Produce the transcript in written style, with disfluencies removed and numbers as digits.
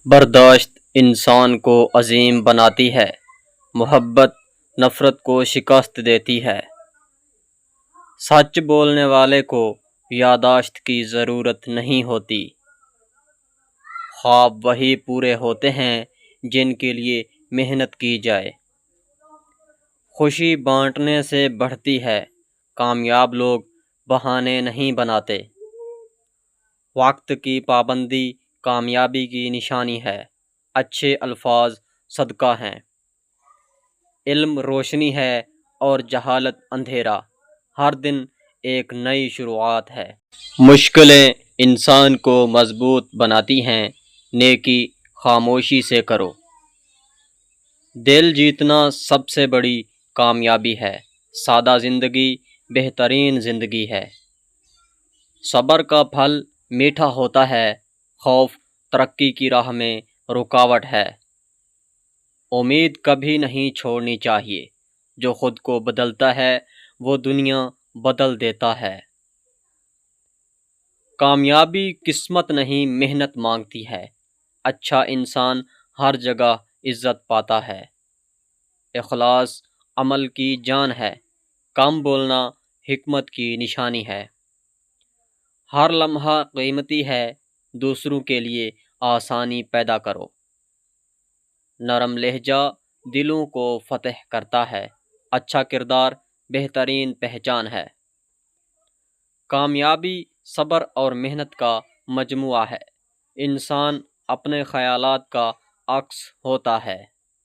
برداشت انسان کو عظیم بناتی ہے، محبت نفرت کو شکست دیتی ہے۔ سچ بولنے والے کو یادداشت کی ضرورت نہیں ہوتی۔ خواب وہی پورے ہوتے ہیں جن کے لیے محنت کی جائے۔ خوشی بانٹنے سے بڑھتی ہے، کامیاب لوگ بہانے نہیں بناتے۔ وقت کی پابندی کامیابی کی نشانی ہے، اچھے الفاظ صدقہ ہیں۔ علم روشنی ہے اور جہالت اندھیرا، ہر دن ایک نئی شروعات ہے۔ مشکلیں انسان کو مضبوط بناتی ہیں، نیکی خاموشی سے کرو۔ دل جیتنا سب سے بڑی کامیابی ہے، سادہ زندگی بہترین زندگی ہے۔ صبر کا پھل میٹھا ہوتا ہے، خوف ترقی کی راہ میں رکاوٹ ہے۔ امید کبھی نہیں چھوڑنی چاہیے، جو خود کو بدلتا ہے وہ دنیا بدل دیتا ہے۔ کامیابی قسمت نہیں محنت مانگتی ہے، اچھا انسان ہر جگہ عزت پاتا ہے۔ اخلاص عمل کی جان ہے، کم بولنا حکمت کی نشانی ہے۔ ہر لمحہ قیمتی ہے، دوسروں کے لیے آسانی پیدا کرو۔ نرم لہجہ دلوں کو فتح کرتا ہے، اچھا کردار بہترین پہچان ہے۔ کامیابی صبر اور محنت کا مجموعہ ہے، انسان اپنے خیالات کا عکس ہوتا ہے۔